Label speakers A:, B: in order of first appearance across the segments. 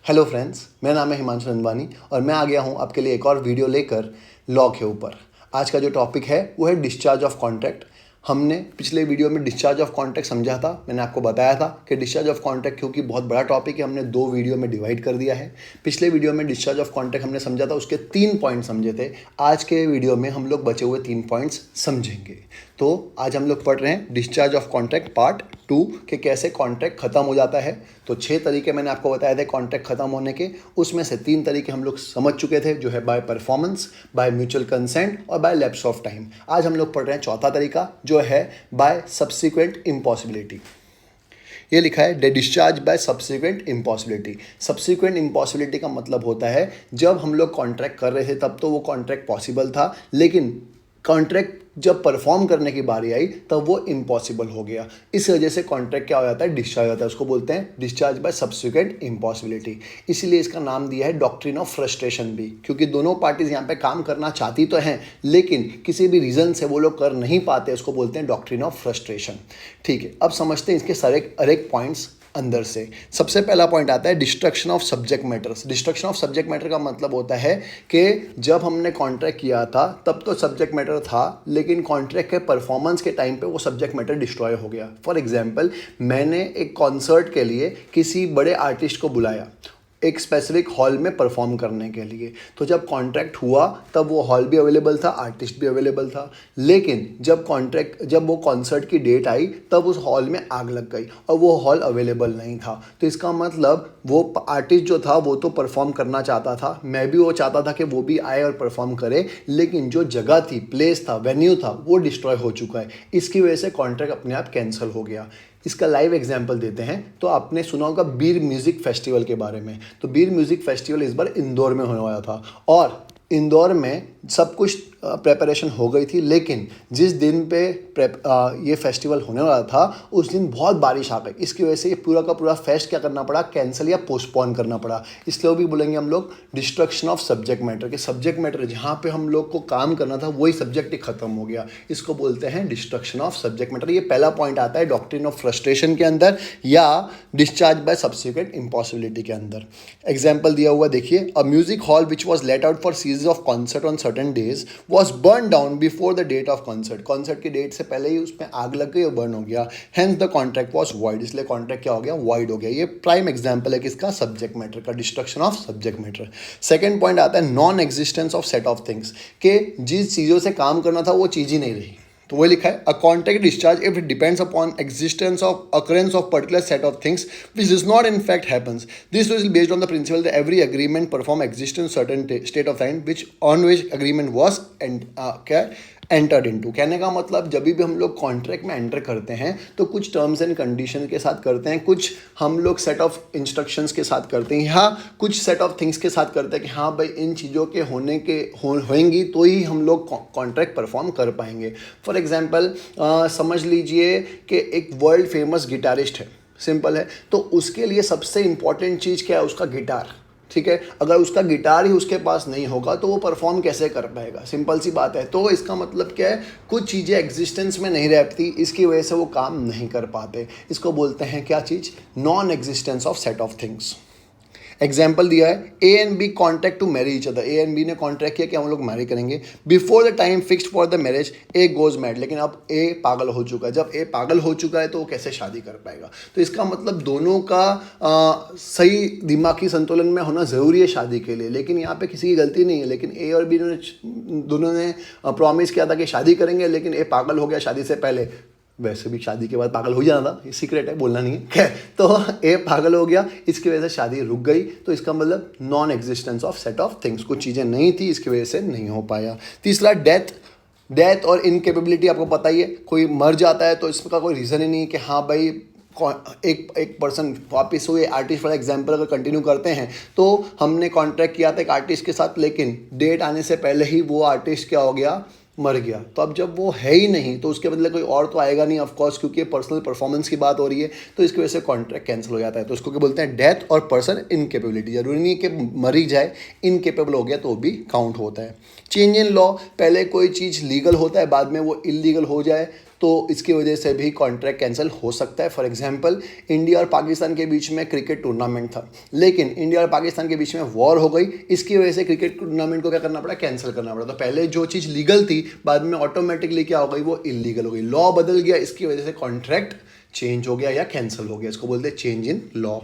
A: Hello friends, मेरा नाम है हिमांशु नंदवानी और मैं आ गया हूँ आपके लिए एक और वीडियो लेकर लॉ के ऊपर। आज का जो टॉपिक है वो है डिस्चार्ज ऑफ कॉन्ट्रैक्ट। हमने पिछले वीडियो में डिस्चार्ज ऑफ कॉन्ट्रैक्ट समझा था। मैंने आपको बताया था कि डिस्चार्ज ऑफ कॉन्ट्रैक्ट क्योंकि बहुत बड़ा टॉपिक है, हमने 2 वीडियो में डिवाइड कर दिया है। पिछले वीडियो में डिस्चार्ज ऑफ कॉन्ट्रैक्ट हमने समझा था, उसके 3 पॉइंट समझे थे। आज के वीडियो में हम लोग बचे हुए 3 पॉइंट्स समझेंगे। तो आज हम लोग पढ़ रहे हैं डिस्चार्ज ऑफ कॉन्ट्रैक्ट पार्ट 2 कि कैसे कॉन्ट्रैक्ट खत्म हो जाता है। तो 6 तरीके मैंने आपको बताए थे कॉन्ट्रैक्ट खत्म होने के, उसमें से 3 तरीके हम लोग समझ चुके थे, जो है by performance, by mutual consent और बाय लैप्स ऑफ टाइम। आज हम लोग पढ़ रहे हैं चौथा तरीका, जो है बाय सब्सिक्वेंट इम्पॉसिबिलिटी। ये लिखा है discharge by subsequent impossibility. Subsequent impossibility का मतलब होता है जब हम लोग कॉन्ट्रैक्ट कर रहे थे तब तो वो कॉन्ट्रैक्ट पॉसिबल था, लेकिन कॉन्ट्रैक्ट जब परफॉर्म करने की बारी आई तब वो इम्पॉसिबल हो गया। इस वजह से कॉन्ट्रैक्ट क्या हो जाता है, डिस्चार्ज होता है। उसको बोलते हैं डिस्चार्ज बाय सब्सिक्वेंट इम्पॉसिबिलिटी। इसीलिए इसका नाम दिया है डॉक्ट्रिन ऑफ फ्रस्ट्रेशन भी, क्योंकि दोनों पार्टीज यहाँ पे काम करना चाहती तो हैं लेकिन किसी भी रीज़न से वो लोग कर नहीं पाते। उसको बोलते हैं डॉक्ट्रिन ऑफ फ्रस्ट्रेशन। ठीक है, अब समझते हैं इसके सारे अनेक पॉइंट्स अंदर से। सबसे पहला पॉइंट आता है destruction of subject matters. Destruction of subject matter का मतलब होता है कि जब हमने कॉन्ट्रैक्ट किया था तब तो सब्जेक्ट मैटर था, लेकिन कॉन्ट्रैक्ट के परफॉर्मेंस के टाइम पे वो सब्जेक्ट मैटर डिस्ट्रॉय हो गया। फॉर एग्जांपल, मैंने एक कॉन्सर्ट के लिए किसी बड़े आर्टिस्ट को बुलाया एक स्पेसिफिक हॉल में परफॉर्म करने के लिए। तो जब कॉन्ट्रैक्ट हुआ तब वो हॉल भी अवेलेबल था, आर्टिस्ट भी अवेलेबल था, लेकिन जब वो कॉन्सर्ट की डेट आई तब उस हॉल में आग लग गई और वो हॉल अवेलेबल नहीं था। तो इसका मतलब वो आर्टिस्ट जो था वो तो परफॉर्म करना चाहता था, मैं भी वो चाहता था कि वो भी आए और परफॉर्म करे, लेकिन जो जगह थी, प्लेस था, वेन्यू था, वो डिस्ट्रॉय हो चुका है। इसकी वजह से कॉन्ट्रैक्ट अपने आप कैंसिल हो गया। इसका लाइव एग्जाम्पल देते हैं। तो आपने सुना होगा बीर म्यूज़िक फेस्टिवल के बारे में। तो बीर म्यूज़िक फेस्टिवल इस बार इंदौर में होने वाला था और इंदौर में सब कुछ प्रेपरेशन हो गई थी, लेकिन जिस दिन पे ये फेस्टिवल होने वाला था उस दिन बहुत बारिश आ गई। इसकी वजह से ये पूरा का पूरा फेस्ट क्या करना पड़ा, कैंसिल या पोस्टपोन करना पड़ा। इसलिए वो भी बोलेंगे हम लोग डिस्ट्रक्शन ऑफ सब्जेक्ट मैटर, के सब्जेक्ट मैटर जहाँ पे हम लोग को काम करना था वही सब्जेक्ट ही खत्म हो गया। इसको बोलते हैं डिस्ट्रक्शन ऑफ सब्जेक्ट मैटर। ये पहला पॉइंट आता है डॉक्ट्रिन ऑफ फ्रस्ट्रेशन के अंदर या डिस्चार्ज बाय सब्सिक्वेंट इम्पॉसिबिलिटी के अंदर। एग्जाम्पल दिया हुआ देखिए, अ music hall which was let out for series of concert on certain days was burned down before the date of concert। Concert की डेट से पहले ही उसमें आग लग गई और बर्न हो गया। Hence the contract was void। इसलिए कॉन्ट्रैक्ट क्या हो गया, void हो गया। ये प्राइम एग्जांपल है किसका, सब्जेक्ट मैटर का, destruction of subject matter. Second point आता है non existence of set of things, के जिस चीज़ों से काम करना था वो चीज़ ही नहीं रही। तो वो लिखा है a contract discharge if it depends upon existence of occurrence of particular set of things which does not in fact happens. This is based on the principal that every agreement perform existence certain state of time which on which agreement was क्या entered into. कहने का मतलब जब भी हम लोग contract में enter करते हैं तो कुछ टर्म्स एंड कंडीशन के साथ करते हैं, कुछ हम लोग सेट ऑफ इंस्ट्रक्शंस के साथ करते हैं, या कुछ सेट ऑफ थिंग्स के साथ करते हैं कि हाँ भाई इन चीज़ों के होंगी तो ही हम लोग कॉन्ट्रैक्ट परफॉर्म कर पाएंगे। फॉर एग्जांपल समझ लीजिए कि एक वर्ल्ड फेमस गिटारिस्ट है, सिंपल है, तो उसके लिए सबसे इंपॉर्टेंट चीज़ क्या है, उसका गिटार। ठीक है, अगर उसका गिटार ही उसके पास नहीं होगा तो वो परफॉर्म कैसे कर पाएगा, सिंपल सी बात है। तो इसका मतलब क्या है, कुछ चीज़ें एग्जिस्टेंस में नहीं रहती, इसकी वजह से वो काम नहीं कर पाते। इसको बोलते हैं क्या चीज़, non existence of set of things. Example दिया है A and B contract to marry each other. A and B ने कॉन्ट्रैक्ट किया कि हम लोग मैरी करेंगे। Before the time fixed for the marriage A goes mad, लेकिन अब ए पागल हो चुका है। जब ए पागल हो चुका है तो वो कैसे शादी कर पाएगा। तो इसका मतलब दोनों का सही दिमागी संतुलन में होना ज़रूरी है शादी के लिए, लेकिन यहाँ पे किसी की गलती नहीं है। लेकिन ए और बी दोनों ने प्रॉमिस किया था कि शादी करेंगे, लेकिन ए पागल हो गया शादी से पहले। वैसे भी शादी के बाद पागल हो जाना था, ये सीक्रेट है, बोलना नहीं है। तो ए पागल हो गया, इसकी वजह से शादी रुक गई। तो इसका मतलब non existence of set of things, कुछ चीज़ें नहीं थी, इसकी वजह से नहीं हो पाया। तीसरा डेथ और इनकेपेबिलिटी। आपको पता ही है, कोई मर जाता है तो इसका कोई रीज़न ही नहीं कि हाँ भाई एक पर्सन वापस हुए। आर्टिस्ट वाला एग्जांपल अगर कंटिन्यू करते हैं तो हमने कॉन्ट्रैक्ट किया था एक आर्टिस्ट के साथ, लेकिन डेट आने से पहले ही वो आर्टिस्ट क्या हो गया, मर गया। तो अब जब वो है ही नहीं तो उसके बदले कोई और तो आएगा नहीं, ऑफ कोर्स, क्योंकि पर्सनल परफॉर्मेंस की बात हो रही है। तो इसकी वजह से कॉन्ट्रैक्ट कैंसिल हो जाता है। तो उसको क्या बोलते हैं, डेथ और पर्सन इनकेपेबिलिटी। जरूरी नहीं कि मर ही जाए, इनकेपेबल हो गया तो भी काउंट होता है। चेंज इन लॉ, पहले कोई चीज़ लीगल होता है बाद में वो इलीगल हो जाए तो इसकी वजह से भी कॉन्ट्रैक्ट कैंसिल हो सकता है। फॉर एग्जांपल इंडिया और पाकिस्तान के बीच में क्रिकेट टूर्नामेंट था, लेकिन इंडिया और पाकिस्तान के बीच में वॉर हो गई, इसकी वजह से क्रिकेट टूर्नामेंट को क्या करना पड़ा, कैंसिल करना पड़ा। तो पहले जो चीज़ लीगल थी बाद में ऑटोमेटिकली क्या हो गई, वो इलीगल हो गई, लॉ बदल गया, इसकी वजह से कॉन्ट्रैक्ट चेंज हो गया या कैंसिल हो गया। इसको बोलते हैं change in law.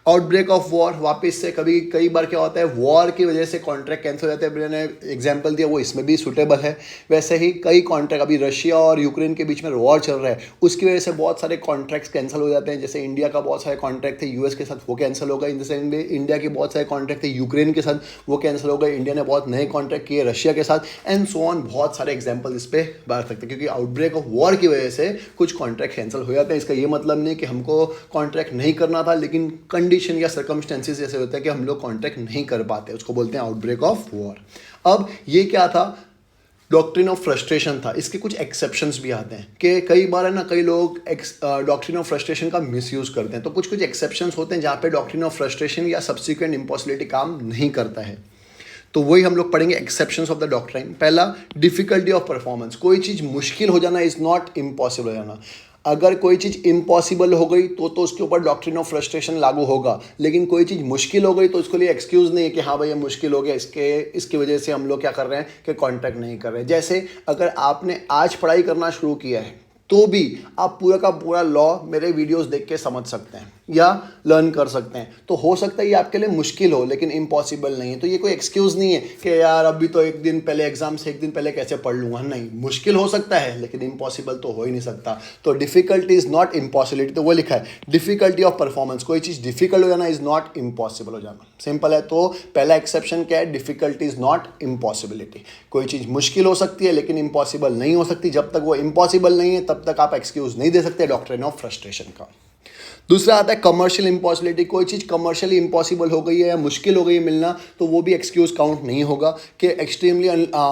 A: Outbreak of war, वापस से कई बार क्या होता है, वॉर की वजह से कॉन्ट्रैक्ट कैंसिल हो जाता है। मैंने एग्जांपल दिया वो इसमें भी सूटेबल है। वैसे ही कई कॉन्ट्रैक्ट, अभी रशिया और यूक्रेन के बीच में वॉर चल रहा है, उसकी वजह से बहुत सारे कॉन्ट्रैक्ट्स कैंसिल हो जाते हैं। जैसे इंडिया का बहुत सारे कॉन्ट्रैक्ट थे यूएस के साथ, वो कैंसिल हो गए। इन द सेम वे इंडिया के बहुत सारे कॉन्ट्रैक्ट थे यूक्रेन के साथ, वो कैंसिल हो गए। इंडिया ने बहुत नए कॉन्ट्रैक्ट किए रशिया के साथ, एंड सो ऑन। बहुत सारे एग्जाम्पल इस पर बात सकते हैं, क्योंकि आउटब्रेक ऑफ वॉर की वजह से कुछ कॉन्ट्रैक्ट कैंसिल हो जाते हैं। इसका ये मतलब नहीं कि हमको कॉन्ट्रैक्ट नहीं करना था, लेकिन कंडीशन या सर्कमस्टेंसेस ऐसे होता है कि हम लोग कॉन्ट्रैक्ट नहीं कर पाते, उसको बोलते हैं आउटब्रेक ऑफ वॉर। अब ये क्या था, डॉक्ट्रिन ऑफ फ्रस्ट्रेशन था। इसके कुछ एक्सेप्शंस भी आते हैं कि कई बार है ना, कई लोग डॉक्ट्रिन ऑफ फ्रस्ट्रेशन का मिसयूज करते हैं। तो कुछ एक्सेप्शंस होते हैं जहाँ पे डॉक्ट्रिन ऑफ फ्रस्ट्रेशन या सब्सिक्वेंट इम्पॉसिबिलिटी काम नहीं करता है। तो वही हम लोग पढ़ेंगे, एक्सेप्शंस ऑफ द डॉक्ट्राइन। पहला, डिफिकल्टी ऑफ परफॉर्मेंस। कोई चीज़ मुश्किल हो जाना इज नॉट इम्पॉसिबल हो जाना। अगर कोई चीज़ इम्पॉसिबल हो गई तो उसके ऊपर डॉक्ट्रिन ऑफ फ्रस्ट्रेशन लागू होगा, लेकिन कोई चीज़ मुश्किल हो गई तो उसके लिए एक्सक्यूज़ नहीं है कि हाँ भाई ये मुश्किल हो गया, इसकी वजह से हम लोग क्या कर रहे हैं कि कॉन्टैक्ट नहीं कर रहे हैं। जैसे अगर आपने आज पढ़ाई करना शुरू किया है तो भी आप पूरा का पूरा लॉ मेरे वीडियोस देख के समझ सकते हैं या लर्न कर सकते हैं। तो हो सकता है ये आपके लिए मुश्किल हो, लेकिन इम्पॉसिबल नहीं है। तो ये कोई एक्सक्यूज़ नहीं है कि यार अभी तो एक दिन पहले एग्जाम से एक दिन पहले कैसे पढ़ लूँगा। नहीं, मुश्किल हो सकता है लेकिन इम्पॉसिबल तो हो ही नहीं सकता। तो डिफिकल्टी इज़ नॉट इम्पॉसिबिलिटी, तो वो लिखा है डिफिकल्टी ऑफ परफॉर्मेंस। कोई चीज़ डिफिकल्ट हो जाना इज़ नॉट इम्पॉसिबल हो जाना, सिंपल है। तो पहला एक्सेप्शन क्या है, डिफिकल्टी इज़ नॉट इम्पॉसिबिलिटी। कोई चीज़ मुश्किल हो सकती है लेकिन इम्पॉसिबल नहीं हो सकती। जब तक वो इम्पॉसिबल नहीं है तब तक आप एक्सक्यूज़ नहीं दे सकते डॉक्ट्रिन ऑफ फ्रस्ट्रेशन का। दूसरा आता है कमर्शियल इम्पॉसिबिलिटी। कोई चीज़ कमर्शियली इम्पॉसिबल हो गई है या मुश्किल हो गई है मिलना, तो वो भी एक्सक्यूज़ काउंट नहीं होगा कि एक्सट्रीमली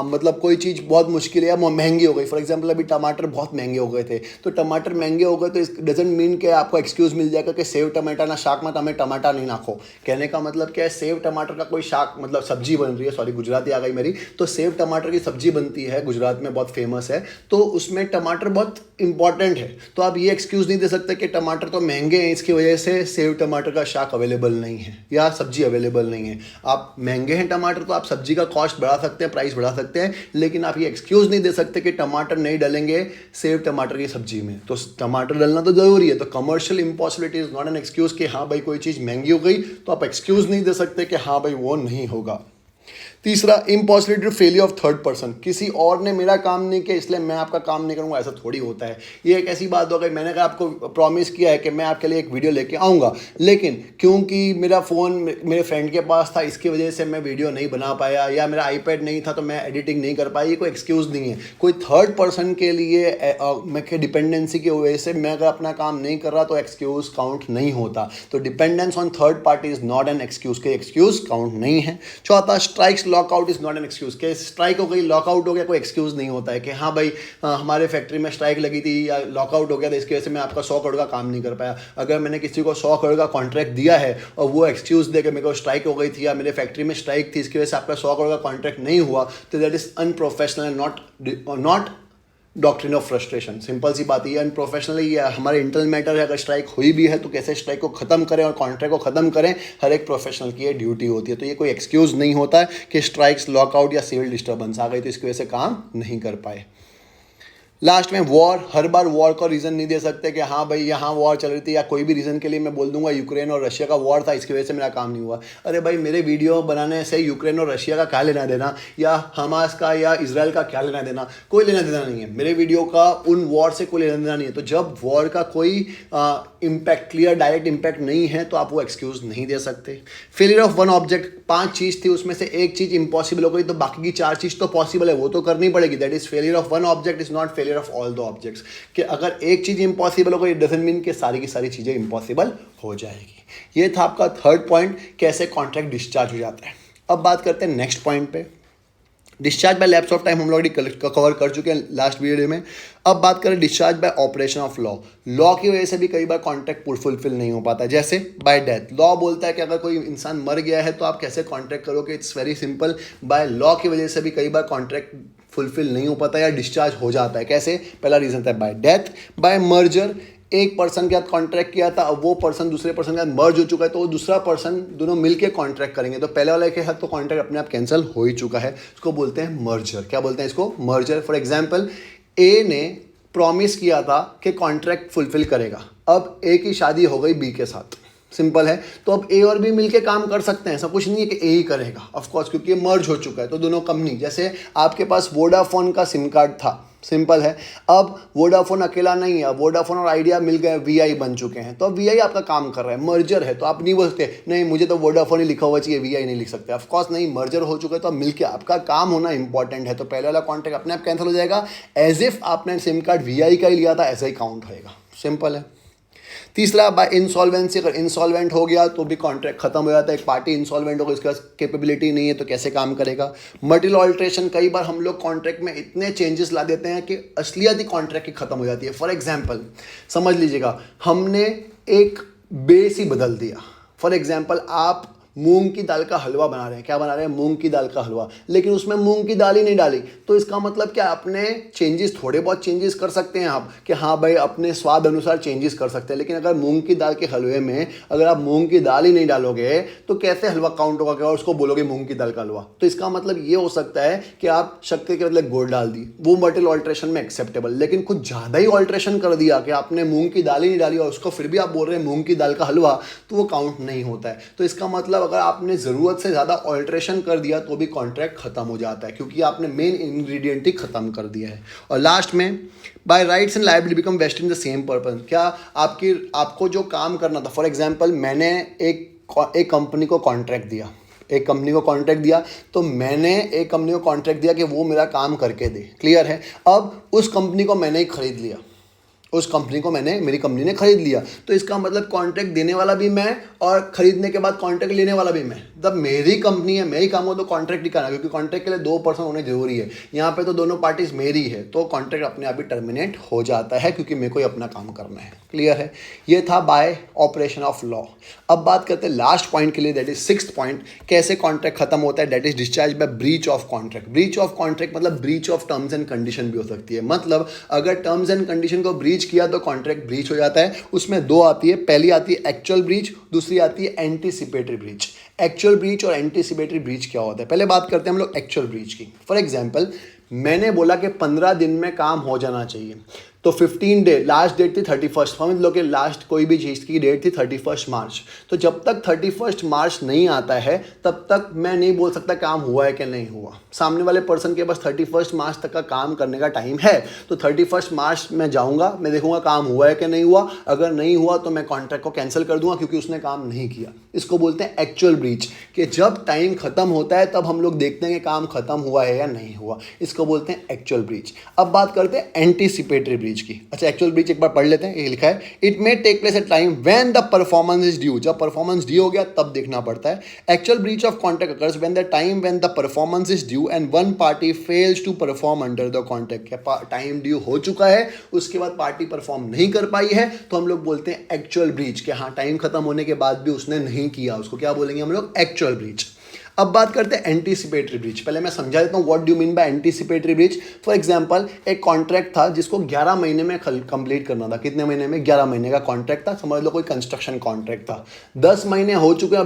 A: मतलब कोई चीज़ बहुत मुश्किल है या महंगी हो गई। फॉर एग्जांपल अभी टमाटर बहुत महंगे हो गए थे, तो टमाटर महंगे हो गए तो इस डजेंट मीन कि आपको एक्सक्यूज़ मिल जाएगा कि सेव टमाटर ना शाक में हमें टमाटर नहीं नाखो। कहने का मतलब क्या है, सेव टमाटर का कोई शाक मतलब सब्जी बन रही है, सॉरी गुजराती आ गई मेरी, तो सेव टमाटर की सब्जी बनती है, गुजरात में बहुत फेमस है, तो उसमें टमाटर बहुत इंपॉर्टेंट है। तो आप ये एक्सक्यूज़ नहीं दे सकते कि टमाटर तो महंगे हैं इसकी वजह से सेव टमाटर का शाक अवेलेबल नहीं है या सब्जी अवेलेबल नहीं है। आप महंगे हैं टमाटर तो आप सब्जी का कॉस्ट बढ़ा सकते हैं, प्राइस बढ़ा सकते हैं, लेकिन आप ये एक्सक्यूज़ नहीं दे सकते कि टमाटर नहीं डालेंगे सेव टमाटर की सब्जी में। तो टमाटर डालना तो जरूरी है। तो commercial impossibility is not an excuse कि हाँ भाई कोई चीज़ महंगी हो गई तो आप एक्सक्यूज़ नहीं दे सकते कि हाँ भाई वो नहीं होगा। तीसरा, impossibility to failure of third person. किसी और ने मेरा काम नहीं किया इसलिए मैं आपका काम नहीं करूंगा, ऐसा थोड़ी होता है। ये एक ऐसी बात हो गई, मैंने कहा आपको प्रॉमिस किया है कि मैं आपके लिए एक वीडियो लेके आऊँगा, लेकिन क्योंकि मेरा फ़ोन मेरे फ्रेंड के पास था इसकी वजह से मैं वीडियो नहीं बना पाया, या मेरा आईपैड नहीं था तो मैं एडिटिंग नहीं कर पाया। ये कोई एक्सक्यूज़ नहीं है। कोई थर्ड पर्सन के लिए मैं डिपेंडेंसी की वजह से मैं अगर अपना काम नहीं कर रहा तो एक्सक्यूज़ काउंट नहीं होता। तो dependence on third party is not an excuse के एक्सक्यूज़ काउंट नहीं है। चौथा, strikes lockout is not an excuse. के स्ट्राइक हो गई, लॉकआउट हो गया, कोई एक्सक्यूज नहीं होता है कि हाँ भाई हमारे फैक्ट्री में स्ट्राइक लगी थी या लॉकआउट हो गया था इसकी वजह से मैं आपका 100 करोड़ का काम नहीं कर पाया। अगर मैंने किसी को 100 करोड़ का कॉन्ट्रैक्ट दिया है और वो एक्सक्यूज दे कि मेरे को स्ट्राइक हो गई थी या मेरे फैक्ट्री में स्ट्राइक थी इसकी वजह से आपका 100 करोड़ का कॉन्ट्रैक्ट नहीं हुआ, तो that is unprofessional and not doctrine of frustration. Simple सी बात, ये अनप्रोफेशनली हमारे इंटरनल मैटर है। अगर स्ट्राइक हुई भी है तो कैसे स्ट्राइक को ख़त्म करें और कॉन्ट्रैक्ट को ख़त्म करें, हर एक प्रोफेशनल की ये ड्यूटी होती है। तो ये कोई एक्सक्यूज़ नहीं होता है कि स्ट्राइक्स, लॉकआउट या सिविल डिस्टर्बेंस आ गई तो इसकी वजह से काम नहीं कर पाए। लास्ट में वॉर, हर बार वॉर का रीज़न नहीं दे सकते कि हाँ भाई यहाँ वॉर चल रही थी या कोई भी रीज़न के लिए मैं बोल दूंगा यूक्रेन और रशिया का वॉर था इसकी वजह से मेरा काम नहीं हुआ। अरे भाई मेरे वीडियो बनाने से यूक्रेन और रशिया का क्या लेना देना, या हमास का या इजराइल का क्या लेना देना, कोई लेना देना नहीं है। मेरे वीडियो का उन वॉर से कोई लेना देना नहीं है। तो जब वॉर का कोई इम्पैक्ट, क्लियर डायरेक्ट इम्पैक्ट नहीं है तो आप वो एक्सक्यूज़ नहीं दे सकते। फेलियर ऑफ वन ऑब्जेक्ट, 5 चीज़ थी उसमें से एक चीज़ इम्पॉसिबल हो गई तो बाकी की 4 चीज़ तो पॉसिबल है, वो तो करनी पड़ेगी। That is failure of one object is not failure of all the objects. कि अगर एक चीज़ इम्पॉसिबल हो गई, इट डजंट मीन कि सारी की सारी चीज़ें इम्पॉसिबल हो जाएगी। ये था आपका थर्ड पॉइंट, कैसे कॉन्ट्रैक्ट डिस्चार्ज हो जाता है। अब बात करते हैं नेक्स्ट पॉइंट पे। Discharge by lapse of time हम लोग कवर कर चुके हैं लास्ट वीडियो में। अब बात करें discharge by operation of law. Law की वजह से भी कई बार कॉन्ट्रैक्ट फुलफिल नहीं हो पाता, जैसे बाय डेथ। लॉ बोलता है कि अगर कोई इंसान मर गया है तो आप कैसे कॉन्ट्रैक्ट करोगे, it's very simple. By law की वजह से भी कई बार कॉन्ट्रैक्ट फुलफिल नहीं हो पाता या डिस्चार्ज हो जाता है। कैसे? पहला रीज़न था बाय डेथ, बाय मर्जर। एक पर्सन के साथ कॉन्ट्रैक्ट किया था, अब वो पर्सन दूसरे पर्सन के साथ मर्ज हो चुका है, तो वो दूसरा पर्सन दोनों मिलके कॉन्ट्रैक्ट करेंगे, तो पहले वाले के साथ तो कॉन्ट्रैक्ट अपने आप कैंसिल हो ही चुका है। इसको बोलते हैं मर्जर। क्या बोलते हैं इसको? मर्जर। फॉर एग्जाम्पल, ए ने प्रॉमिस किया था कि कॉन्ट्रैक्ट फुलफिल करेगा, अब ए की शादी हो गई बी के साथ, सिंपल है, तो अब ए और बी मिलके काम कर सकते हैं, ऐसा कुछ नहीं है कि ए ही करेगा, ऑफ कोर्स, क्योंकि ये मर्ज हो चुका है। तो दोनों कंपनी, जैसे आपके पास वोडाफोन का सिम कार्ड था, सिंपल है, अब वोडाफोन अकेला नहीं है, वोडाफोन और आइडिया मिल गए, वीआई बन चुके हैं, तो अब वीआई आपका काम कर रहा है, मर्जर है, तो आप नहीं बोलते नहीं मुझे तो वोडाफोन ही लिखा हुआ चाहिए, वीआई नहीं लिख सकते, ऑफ कोर्स नहीं, मर्जर हो चुका है, तो अब मिलके आपका काम होना इंपॉर्टेंट है, तो पहले वाला कॉन्ट्रैक्ट अपने आप कैंसिल हो जाएगा, एज इफ आपने सिम कार्ड वीआई का ही लिया था, ऐसा ही काउंट होएगा, सिंपल है। तीसरा, बाय इंसॉल्वेंसी, अगर इंसॉल्वेंट हो गया तो भी कॉन्ट्रैक्ट खत्म हो जाता है। एक पार्टी इंसॉल्वेंट हो गई, उसके पास कैपेबिलिटी नहीं है, तो कैसे काम करेगा। मटेरियल ऑल्ट्रेशन, कई बार हम लोग कॉन्ट्रैक्ट में इतने चेंजेस ला देते हैं कि असलियत ही कॉन्ट्रैक्ट की खत्म हो जाती है। फॉर एग्जाम्पल समझ लीजिएगा, हमने एक बेस ही बदल दिया। फॉर एग्जाम्पल, आप मूंग की दाल का हलवा बना रहे हैं, क्या बना रहे हैं? मूंग की दाल का हलवा, लेकिन उसमें मूंग की दाल ही नहीं डाली, तो इसका मतलब क्या? अपने चेंजेस, थोड़े बहुत चेंजेस कर सकते हैं आप, कि हाँ भाई अपने स्वाद अनुसार चेंजेस कर सकते हैं, लेकिन अगर मूंग की दाल के हलवे में अगर आप मूंग की दाल ही नहीं डालोगे तो कैसे हलवा काउंट होगा, क्या उसको बोलोगे मूंग की दाल का हलवा? तो इसका मतलब ये हो सकता है कि आप शक्कर के बदले गुड़ डाल दी, वो मटेरियल ऑल्ट्रेशन में एक्सेप्टेबल, लेकिन कुछ ज़्यादा ही ऑल्ट्रेशन कर दिया कि आपने मूंग की दाल ही नहीं डाली और उसको फिर भी आप बोल रहे हैं मूंग की दाल का हलवा, तो वो काउंट नहीं होता है। तो इसका मतलब अगर आपने ज़रूरत से ज़्यादा ऑल्ट्रेशन कर दिया तो भी कॉन्ट्रैक्ट खत्म हो जाता है, क्योंकि आपने मेन इंग्रेडिएंट ही खत्म कर दिया है। और लास्ट में, by rights and liability become vested in the same purpose, क्या आपको जो काम करना था, फॉर एग्जांपल मैंने एक कंपनी को कॉन्ट्रैक्ट दिया, तो मैंने एक कंपनी को कॉन्ट्रैक्ट दिया कि वो मेरा काम करके दे, क्लियर है। अब उस कंपनी को मैंने ही खरीद लिया, मेरी कंपनी ने खरीद लिया, तो इसका मतलब कॉन्ट्रैक्ट देने वाला भी मैं और खरीदने के बाद कॉन्ट्रैक्ट लेने वाला भी मैं। जब मेरी कंपनी है, मैं ही काम हो, तो कॉन्ट्रैक्ट ही करना, क्योंकि कॉन्ट्रैक्ट के लिए 2 पर्सन होने जरूरी है, यहाँ पे तो दोनों पार्टीज मेरी है, तो कॉन्ट्रैक्ट अपने आप ही टर्मिनेट हो जाता है, क्योंकि मेरे को ही अपना काम करना है, क्लियर है। ये था बाय ऑपरेशन ऑफ लॉ। अब बात करते हैं लास्ट पॉइंट के लिए, दैट इज 6th पॉइंट, कैसे कॉन्ट्रैक्ट खत्म होता है, that is discharge by breach of contract. Breach of contract मतलब breach of terms and condition भी हो सकती है, मतलब अगर टर्म्स एंड कंडीशन को ब्रीच किया तो कॉन्ट्रैक्ट ब्रीच हो जाता है। उसमें 2 आती है, पहली आती है एक्चुअल ब्रीच, दूसरी आती है एंटीसिपेटरी ब्रीच। एक्चुअल ब्रीच और एंटीसिपेटरी ब्रीच क्या होता है, पहले बात करते हैं हम लोग एक्चुअल ब्रीच की। फॉर एग्जांपल, मैंने बोला कि 15 दिन में काम हो जाना चाहिए, तो 15 डे, लास्ट डेट थी 31st, समझ लो कि लास्ट कोई भी चीज़ की डेट थी 31 मार्च, तो जब तक 31 मार्च नहीं आता है तब तक मैं नहीं बोल सकता काम हुआ है कि नहीं हुआ। सामने वाले पर्सन के पास 31 मार्च तक का काम करने का टाइम है, तो 31 मार्च में जाऊंगा, मैं देखूंगा काम हुआ है कि नहीं हुआ, अगर नहीं हुआ तो मैं कॉन्ट्रैक्ट को कैंसिल कर दूंगा, क्योंकि उसने काम नहीं किया। इसको बोलते हैं एक्चुअल ब्रीच, कि जब टाइम खत्म होता है तब हम लोग देखते हैं कि काम खत्म हुआ है या नहीं हुआ, इसको बोलते हैं एक्चुअल ब्रीच। अब बात करते हैं एंटीसिपेटरी ब्रीच की। अच्छा, एक्चुअल ब्रीच एक बार पढ़ लेते हैं, ये लिखा है, it may take place at time when the performance is due, जब परफॉर्मेंस ड्यू हो गया तब देखना पड़ता है। Actual breach of contract occurs when the time when the performance is due and one party fails to perform under the contract. Time due हो चुका है, उसके बाद पार्टी परफॉर्म नहीं कर पाई है, तो हम लोग बोलते हैं एक्चुअल ब्रीच, कि हाँ टाइम खत्म होने के बाद भी उसने नहीं किया, उसको क्या बोलेंगे हम लोग, एक्चुअल ब्रीच। अब बात करते हैं एंटीसिपेटरी ब्रीच। पहले मैं समझा देता हूँ what do mean by anticipatory breach. For example, एक कॉन्ट्रैक्ट था जिसको 11 महीने में कंप्लीट करना था। कितने महीने में? 11 महीने का कॉन्ट्रैक्ट था, समझ लो कोई कंस्ट्रक्शन कॉन्ट्रैक्ट था। 10 महीने हो चुके हैं,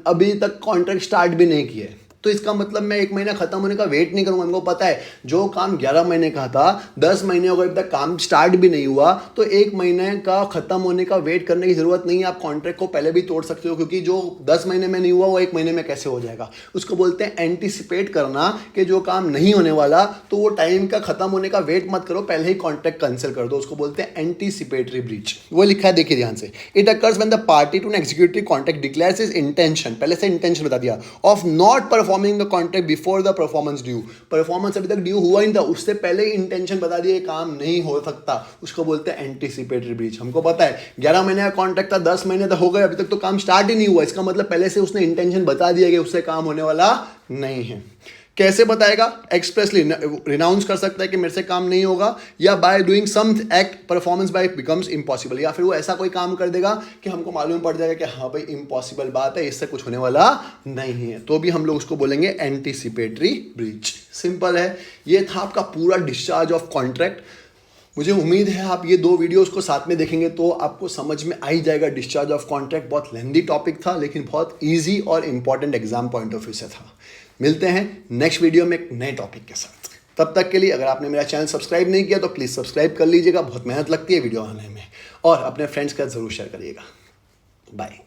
A: अभी तक कॉन्ट्रैक्ट स्टार्ट भी नहीं किए, तो इसका मतलब मैं 1 महीना खत्म होने का वेट नहीं करूंगा। हमको पता है जो काम 11 महीने का था, 10 महीने हो गए, अभी तक काम स्टार्ट भी नहीं हुआ, तो 1 महीने का खत्म होने का वेट करने की जरूरत नहीं है। आप कॉन्ट्रैक्ट को पहले भी तोड़ सकते हो, क्योंकि जो 10 महीने में नहीं हुआ वो 1 महीने में कैसे हो जाएगा। उसको बोलते हैं एंटीसिपेट करना, कि जो काम नहीं होने वाला तो वो टाइम का खत्म होने का वेट मत करो, पहले ही कॉन्ट्रैक्ट कैंसिल कर दो। उसको बोलते हैं एंटीसिपेटरी ब्रीच। वो लिखा है, देखिए ध्यान से, it occurs when the party to an executive contract declares his intention, पहले से इंटेंशन बता दिया, of not performing the contract before the performance due. Performance अभी तक ड्यू हुआ ही था, उससे पहले ही इंटेंशन बता दिया ये काम नहीं हो सकता, उसको बोलते हैं एंटीसिपेटरी ब्रीच। हमको पता है 11 महीने का कॉन्ट्रैक्ट था, 10 महीने तक हो गए, अभी तक तो काम स्टार्ट ही नहीं हुआ, इसका मतलब पहले से उसने इंटेंशन बता दिया कि उससे काम होने वाला नहीं है। कैसे बताएगा? एक्सप्रेसली रिनाउंस कर सकता है कि मेरे से काम नहीं होगा, या by doing some act performance by becomes impossible, या फिर वो ऐसा कोई काम कर देगा कि हमको मालूम पड़ जाएगा कि हाँ भाई इम्पॉसिबल बात है, इससे कुछ होने वाला नहीं है, तो भी हम लोग उसको बोलेंगे एंटीसिपेटरी ब्रीच। सिंपल है, ये था आपका पूरा डिस्चार्ज ऑफ कॉन्ट्रैक्ट। मुझे उम्मीद है आप ये 2 वीडियोस को साथ में देखेंगे तो आपको समझ में आ ही जाएगा डिस्चार्ज ऑफ कॉन्ट्रैक्ट। बहुत लेंदी टॉपिक था लेकिन बहुत ईजी और important exam point of view से था। मिलते हैं नेक्स्ट वीडियो में एक नए टॉपिक के साथ। तब तक के लिए अगर आपने मेरा चैनल सब्सक्राइब नहीं किया तो प्लीज़ सब्सक्राइब कर लीजिएगा, बहुत मेहनत लगती है वीडियो बनाने में, और अपने फ्रेंड्स के साथ ज़रूर शेयर करिएगा। बाय।